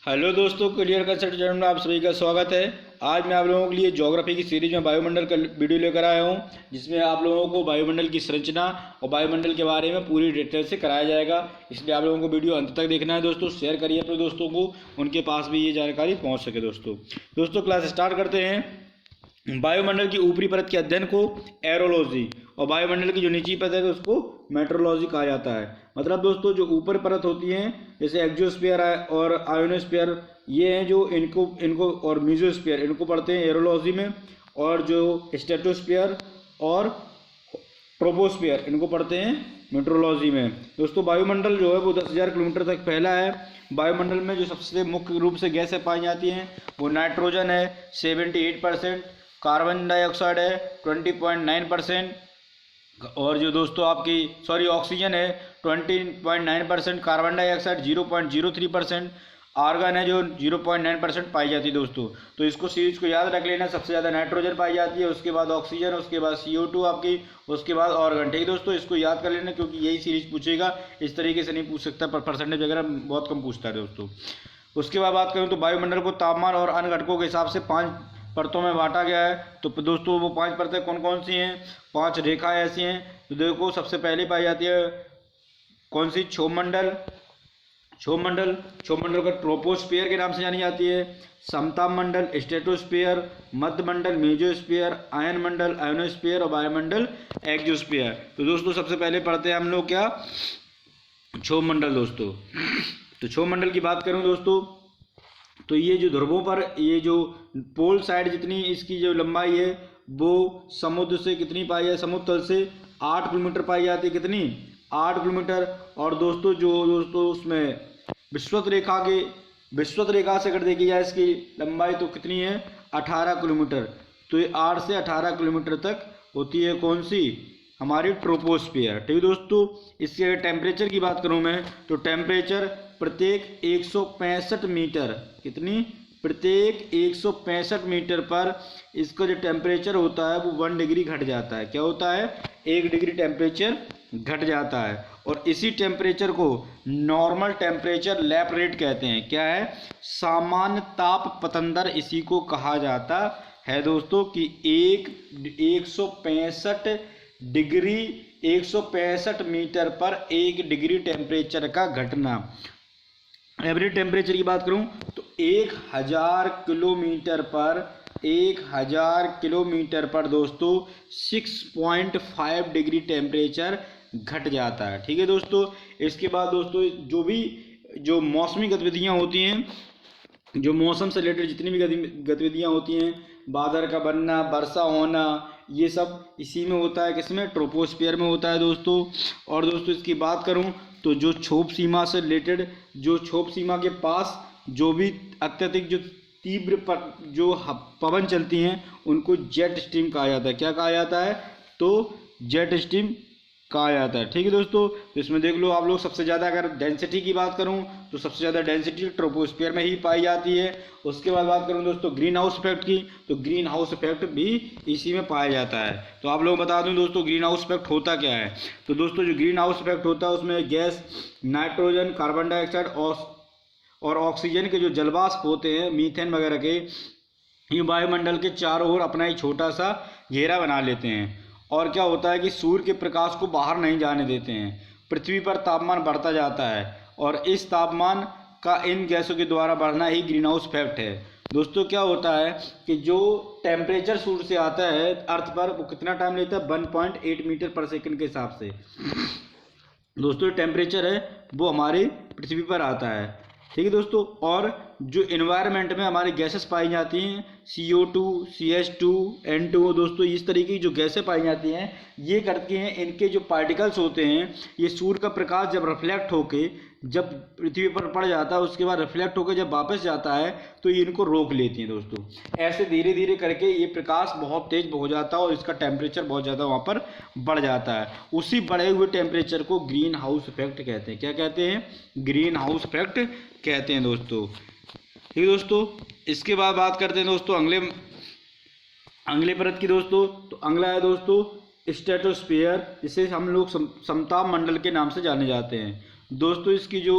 Hello दोस्तों, clear concept channel में आप सभी का स्वागत है। आज मैं आप लोगों के लिए ज्योग्राफी की सीरीज में वायुमंडल का वीडियो लेकर आया हूं, जिसमें आप लोगों को वायुमंडल की संरचना और वायुमंडल के बारे में पूरी डिटेल से कराया जाएगा। इसलिए आप लोगों को वीडियो अंत तक देखना है दोस्तों। शेयर करिए अपने दोस्तों को, उनके पास भी ये जानकारी पहुँच सके। दोस्तों क्लास स्टार्ट करते हैं। वायुमंडल की ऊपरी परत के अध्ययन को एरोलॉजी और वायुमंडल की जो निचली परत है उसको मेट्रोलॉजी कहा जाता है। मतलब दोस्तों जो ऊपर परत होती हैं जैसे एक्सोस्फीयर और आयोनोस्फीयर, ये हैं जो इनको और मीजोस्फीयर इनको पढ़ते हैं एरोलॉजी में, और जो स्ट्रेटोस्फीयर और ट्रोपोस्फीयर इनको पढ़ते हैं मेट्रोलॉजी में। दोस्तों वायुमंडल जो है वो 10,000 किलोमीटर तक फैला है। वायुमंडल में जो सबसे मुख्य रूप से गैसें पाई जाती हैं वो नाइट्रोजन है 78%, कार्बन डाइऑक्साइड है 20.9%, और जो दोस्तों ऑक्सीजन है 20.9%, कार्बन डाइऑक्साइड 0.03%, आर्गन है जो 0.9% पाई जाती है दोस्तों। तो इसको सीरीज को याद रख लेना। सबसे ज़्यादा नाइट्रोजन पाई जाती है, उसके बाद ऑक्सीजन, उसके बाद CO2 आपकी, उसके बाद आर्गन। ठीक है दोस्तों, इसको याद कर लेना क्योंकि यही सीरीज पूछेगा। इस तरीके से नहीं पूछ सकता, पर परसेंटेज वगैरह बहुत कम पूछता है दोस्तों। उसके बाद बात करूँ तो वायुमंडल को तापमान और अन्य घटकों के हिसाब से 5 परतों में बांटा गया है। तो दोस्तों वो 5 परतें कौन कौन सी हैं, 5 रेखाएं ऐसी हैं। तो देखो सबसे पहले पाई जाती है कौन सी, क्षोभमंडल का ट्रोपोस्फीयर के नाम से जानी जाती है। समताप मंडल स्ट्रेटोस्फीयर, मध्य मंडल मेजोस्फीयर, आयन मंडल आयोनोस्फीयर और वायुमंडल एक्सोस्फीयर। तो दोस्तों सबसे पहले पढ़ते हैं हम लोग क्या, क्षोभमंडल। दोस्तों तो क्षोभमंडल की बात करूं दोस्तों तो ये जो ध्रुवों पर ये जो पोल साइड जितनी इसकी जो लंबाई है वो समुद्र से कितनी पाई है, समुद्र तल से 8 किलोमीटर पाई जाती है। कितनी, 8 किलोमीटर। और दोस्तों उसमें विषुवत रेखा से अगर देखी जाए इसकी लंबाई तो कितनी है, 18 किलोमीटर। तो ये 8 से 18 किलोमीटर तक होती है कौन सी, हमारी ट्रोपोस्फीयर। ठीक है दोस्तों। इसके टेम्परेचर की बात करूं मैं तो टेम्परेचर प्रत्येक 165 मीटर, कितनी, प्रत्येक 165 मीटर पर इसका जो टेम्परेचर होता है वो 1 डिग्री घट जाता है। क्या होता है, 1 डिग्री टेम्परेचर घट जाता है। और इसी टेम्परेचर को नॉर्मल टेम्परेचर लैप रेट कहते हैं। क्या है, सामान्य ताप पतन दर इसी को कहा जाता है दोस्तों। कि 165 मीटर पर 1 डिग्री टेम्परेचर का घटना। एवरेज टेम्परेचर की बात करूं तो 1000 किलोमीटर पर दोस्तों 6.5 डिग्री टेम्परेचर घट जाता है। ठीक है दोस्तों। इसके बाद दोस्तों जो मौसमी गतिविधियां होती हैं, जो मौसम से रिलेटेड जितनी भी गतिविधियां होती हैं, बादल का बनना, वर्षा होना, ये सब इसी में होता है। किसमें, ट्रोपोस्फीयर में होता है दोस्तों। और दोस्तों इसकी बात करूं तो जो क्षोभ सीमा से रिलेटेड, जो क्षोभ सीमा के पास जो भी अत्यधिक जो तीव्र जो पवन चलती हैं उनको जेट स्ट्रीम कहा जाता है। क्या कहा जाता है, तो जेट स्ट्रीम कहा जाता है। ठीक है दोस्तों। तो इसमें देख लो आप लोग, सबसे ज़्यादा अगर डेंसिटी की बात करूं तो सबसे ज़्यादा डेंसिटी ट्रोपोस्फीयर में ही पाई जाती है। उसके बाद बात करूं दोस्तों ग्रीन हाउस इफेक्ट की, तो ग्रीन हाउस इफेक्ट भी इसी में पाया जाता है। तो आप लोग बता दूं दोस्तों ग्रीन हाउस इफेक्ट होता क्या है। तो दोस्तों जो ग्रीन हाउस इफेक्ट होता है उसमें गैस नाइट्रोजन, कार्बन डाइऑक्साइड और ऑक्सीजन के जो जलवाष्प होते हैं, मीथेन वगैरह के, ये वायुमंडल के चारों ओर अपना एक छोटा सा घेरा बना लेते हैं। और क्या होता है कि सूर्य के प्रकाश को बाहर नहीं जाने देते हैं। पृथ्वी पर तापमान बढ़ता जाता है और इस तापमान का इन गैसों के द्वारा बढ़ना ही ग्रीन हाउस इफेक्ट है। दोस्तों क्या होता है कि जो टेम्परेचर सूर्य से आता है अर्थ पर वो कितना टाइम लेता है, 1.8 मीटर पर सेकंड के हिसाब से दोस्तों टेम्परेचर है वो हमारी पृथ्वी पर आता है। ठीक है दोस्तों। और जो इन्वायरमेंट में हमारी गैसेस पाई जाती हैं, CO2, CH2, N2, दोस्तों इस तरीके की जो गैसें पाई जाती हैं ये करती हैं, इनके जो पार्टिकल्स होते हैं ये सूर्य का प्रकाश जब रिफ्लेक्ट होके जब पृथ्वी पर पड़ जाता है उसके बाद रिफ्लेक्ट होकर जब वापस जाता है तो ये इनको रोक लेती हैं दोस्तों। ऐसे धीरे धीरे करके ये प्रकाश बहुत तेज हो जाता है और इसका टेम्परेचर बहुत ज़्यादा वहाँ पर बढ़ जाता है। उसी बढ़े हुए टेम्परेचर को ग्रीन हाउस इफेक्ट कहते हैं। क्या कहते हैं, ग्रीन हाउस इफेक्ट कहते हैं दोस्तों। ठीक है दोस्तों। इसके बाद बात करते हैं दोस्तों अगले परत की दोस्तों। तो अगला है दोस्तों स्ट्रेटोस्फीयर, जिसे हम लोग समताप मंडल के नाम से जाने जाते हैं। दोस्तों इसकी जो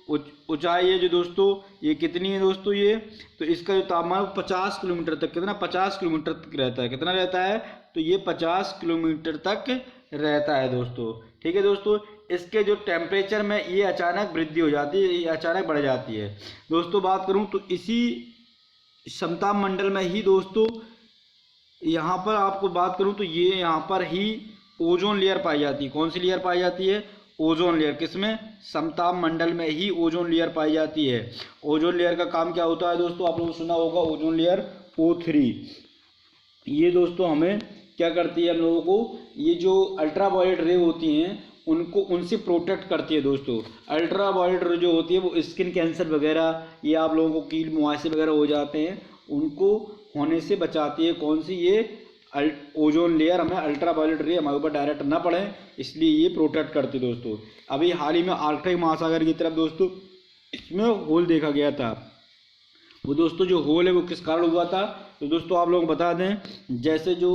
ऊंचाई है जो दोस्तों ये कितनी है दोस्तों, ये तो इसका जो तापमान 50 किलोमीटर तक, कितना 50 किलोमीटर तक रहता है, कितना रहता है, तो ये 50 किलोमीटर तक रहता है दोस्तों। ठीक है दोस्तों, इसके जो टेम्परेचर में ये अचानक वृद्धि हो जाती है, ये अचानक बढ़ जाती है दोस्तों। बात करूं तो इसी समताप मंडल में ही दोस्तों, यहाँ पर आपको बात करूं तो ये यहाँ पर ही ओजोन लेयर पाई जाती है। कौन सी लेयर पाई जाती है, ओजोन लेयर। किसमें, समताप मंडल में ही ओजोन लेयर पाई जाती है। ओजोन लेयर का काम क्या होता है दोस्तों, आप लोगों ने सुना होगा ओजोन लेयर O3। ये दोस्तों हमें क्या करती है, हम लोगों को ये जो अल्ट्रावायलेट रे होती हैं उनको, उनसे प्रोटेक्ट करती है दोस्तों। अल्ट्रावायलेट रे जो होती है वो स्किन कैंसर वगैरह, ये आप लोगों को कील मुहासे वगैरह हो जाते हैं, उनको होने से बचाती है। कौन सी, ये ओजोन लेयर। हमें अल्ट्रावायलेट रे हमारे ऊपर डायरेक्ट ना पड़े, इसलिए ये प्रोटेक्ट करती है दोस्तों। अभी हाल ही में आर्कटिक महासागर की तरफ दोस्तों इसमें होल देखा गया था। वो दोस्तों जो होल है वो किस कारण हुआ था, तो दोस्तों आप लोग बता दें, जैसे जो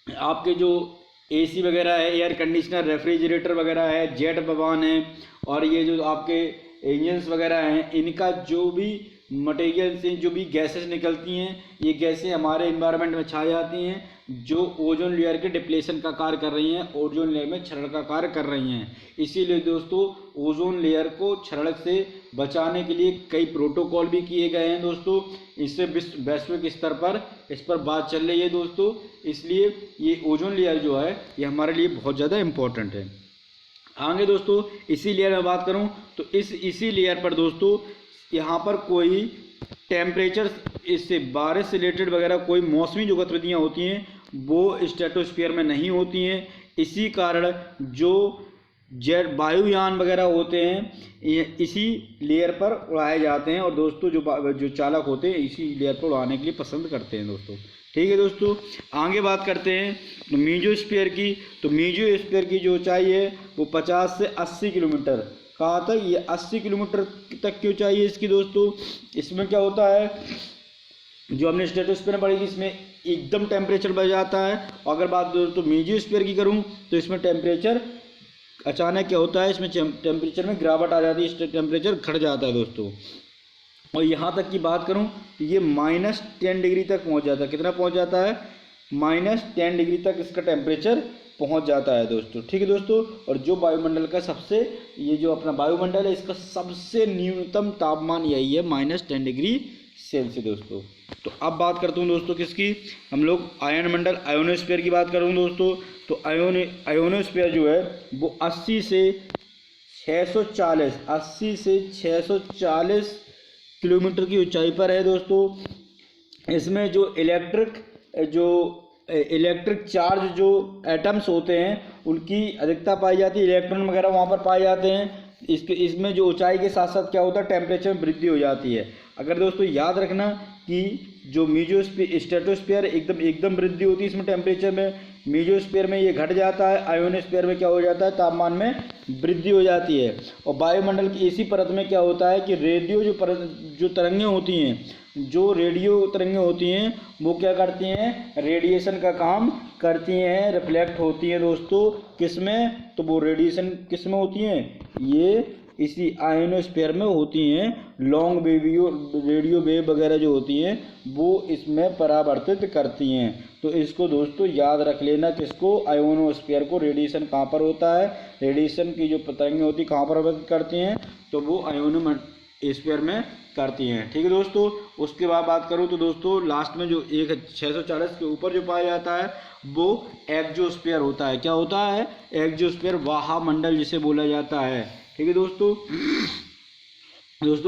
आपके जो AC वगैरह है, एयर कंडीशनर, रेफ्रिजरेटर वगैरह है, जेट विमान है, और ये जो आपके इंजन्स वगैरह हैं, इनका जो भी मटेरियल से जो भी गैसेस निकलती हैं, ये गैसें हमारे इन्वायरमेंट में छा जाती हैं, जो ओजोन लेयर के डिप्लेशन का कार्य कर रही हैं, ओजोन लेयर में क्षरण का कार्य कर रही हैं। इसीलिए दोस्तों ओजोन लेयर को क्षरण से बचाने के लिए कई प्रोटोकॉल भी किए गए हैं दोस्तों। इससे वैश्विक स्तर पर इस पर बात चल रही है दोस्तों। इसलिए ये ओजोन लेयर जो है ये हमारे लिए बहुत ज़्यादा इम्पोर्टेंट है। आगे दोस्तों इसी लेयर में बात करूँ तो इसी लेयर पर दोस्तों यहाँ पर कोई टेम्परेचर, इससे बारिश से रिलेटेड वगैरह कोई मौसमी जो गतिविधियाँ होती हैं वो स्ट्रेटोस्फीयर में नहीं होती हैं। इसी कारण जो जेट वायुयान वगैरह होते हैं ये इसी लेयर पर उड़ाए जाते हैं, और दोस्तों जो चालक होते हैं इसी लेयर पर उड़ाने के लिए पसंद करते हैं दोस्तों। ठीक है दोस्तों, आगे बात करते हैं तो मीजोस्फीयर की। तो मीजोस्फीयर की जो ऊंचाई है वो 50 से 80 किलोमीटर। कहाँ तक, ये 80 किलोमीटर तक की ऊंचाई है इसकी दोस्तों। इसमें क्या होता है, जो हमने स्ट्रेटोस्फीयर में पढ़ी, इसमें एकदम टेम्परेचर बढ़ जाता है। और अगर बात दोस्तों मीजोस्फीयर की करूँ तो इसमें टेम्परेचर अचानक क्या होता है, इसमें टेम्परेचर में गिरावट आ जाती है, इससे टेम्परेचर घट जाता है दोस्तों। और यहाँ तक की बात करूँ तो ये -10 डिग्री तक पहुँच जाता है। कितना पहुँच जाता है, -10 डिग्री तक इसका टेम्परेचर पहुँच जाता है दोस्तों। ठीक है दोस्तों, और जो वायुमंडल का सबसे, ये जो अपना वायुमंडल है इसका सबसे न्यूनतम तापमान यही है, -10 डिग्री सेल्सियस दोस्तों। तो अब बात करता हूँ दोस्तों किसकी, हम लोग आयनमंडल आयोनोस्फीयर की बात करूँ दोस्तों। तो आयोनोस्फीयर जो है वो 80 से 640 किलोमीटर की ऊंचाई पर है दोस्तों। इसमें जो इलेक्ट्रिक चार्ज जो एटम्स होते हैं उनकी अधिकता पाई जाती है, इलेक्ट्रॉन वगैरह वहाँ पर पाए जाते हैं। इसमें जो ऊंचाई के साथ साथ क्या होता है, टेम्परेचर में वृद्धि हो जाती है। अगर दोस्तों याद रखना कि जो स्ट्रेटोस्फीयर एकदम वृद्धि होती है इसमें टेम्परेचर में, मीजोस्फीयर में ये घट जाता है, आयोनोस्फीयर में क्या हो जाता है, तापमान में वृद्धि हो जाती है। और वायुमंडल की इसी परत में क्या होता है कि रेडियो जो तरंगें होती हैं, जो रेडियो तरंगें होती हैं वो क्या करती हैं, रेडिएशन का काम करती हैं, रिफ्लेक्ट होती हैं दोस्तों। किसमें, तो वो रेडिएशन किस में होती हैं, ये इसी आयोनोस्फीयर में होती हैं। लॉन्ग रेडियो वेव वगैरह जो होती हैं वो इसमें परावर्तित करती हैं। तो इसको दोस्तों याद रख लेना, किसको, आयोनोस्फीयर को। रेडिएशन कहाँ पर होता है, रेडिएशन की जो तरंगें होती हैं कहाँ परावर्तित करती हैं, तो वो आयोनोस्फीयर में करती हैं। ठीक है दोस्तों, उसके बाद बात करूँ तो दोस्तों लास्ट में जो 640 के ऊपर जो पाया जाता है वो एक्सोस्फीयर होता है। क्या होता है, एक्सोस्फीयर, वायुमंडल जिसे बोला जाता है। ठीक है दोस्तों,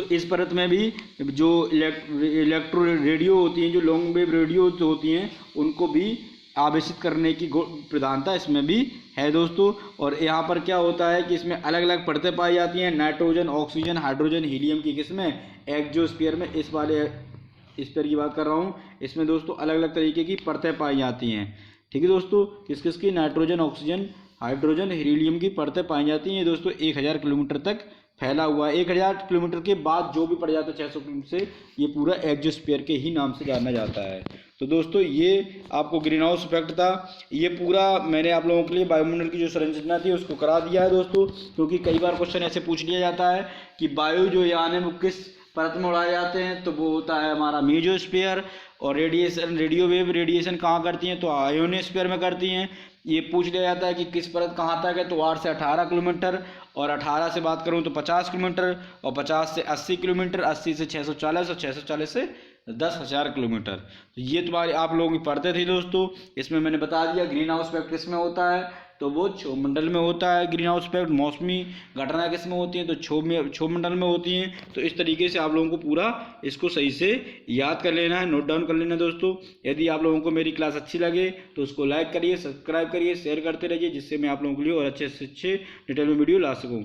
इस परत में भी जो इलेक्ट्रो रेडियो होती हैं, जो लॉन्ग वेव रेडियो होती हैं, उनको भी आवेशित करने की प्रधानता इसमें भी है दोस्तों। और यहाँ पर क्या होता है कि इसमें अलग अलग परतें पाई जाती हैं, नाइट्रोजन, ऑक्सीजन, हाइड्रोजन, हीलियम की। किसमें, एक्सोस्फीयर में, इस वाले स्फीयर की बात कर रहा हूँ। इसमें दोस्तों अलग अलग तरीके की परतें पाई जाती हैं। ठीक है दोस्तों, किस की, नाइट्रोजन, ऑक्सीजन, हाइड्रोजन, हीलियम की परतें पाई जाती हैं दोस्तों। 1000 किलोमीटर तक फैला हुआ है। 1000 किलोमीटर के बाद जो भी पड़ जाता है 600 किलोमीटर से, ये पूरा एक्सोस्फीयर के ही नाम से जाना जाता है। तो दोस्तों ये आपको ग्रीन हाउस इफेक्ट था, ये पूरा मैंने आप लोगों के लिए वायुमंडल की जो संरचना थी उसको करा दिया है दोस्तों, क्योंकि कई बार क्वेश्चन ऐसे पूछ लिया जाता है कि वायु जो यान है वो किस परत में उड़ाए जाते हैं, तो वो होता है हमारा मेसोस्फीयर। और रेडिएशन, रेडियो वेव रेडिएशन कहाँ करती हैं, तो आयोनोस्फीयर में करती हैं। ये पूछ लिया जाता है कि किस परत कहाँ तक है, तो 8 से 18 किलोमीटर, और 18 से बात करूँ तो 50 किलोमीटर, और 50 से 80 किलोमीटर, 80 से 640, और 640 से 10,000 किलोमीटर। तो ये तुम्हारे आप लोगों की पढ़ते थे दोस्तों। इसमें मैंने बता दिया ग्रीन हाउस इफेक्ट किस में होता है, तो वो क्षोभमंडल में होता है। ग्रीन हाउस इफेक्ट मौसमी घटनाएं किस में होती हैं, तो क्षोभमंडल में होती हैं। तो इस तरीके से आप लोगों को पूरा इसको सही से याद कर लेना है, नोट डाउन कर लेना है दोस्तों। यदि आप लोगों को मेरी क्लास अच्छी लगे तो उसको लाइक करिए, सब्सक्राइब करिए, शेयर करते रहिए, जिससे मैं आप लोगों के लिए और अच्छे से अच्छे डिटेल में वीडियो ला सकूँ।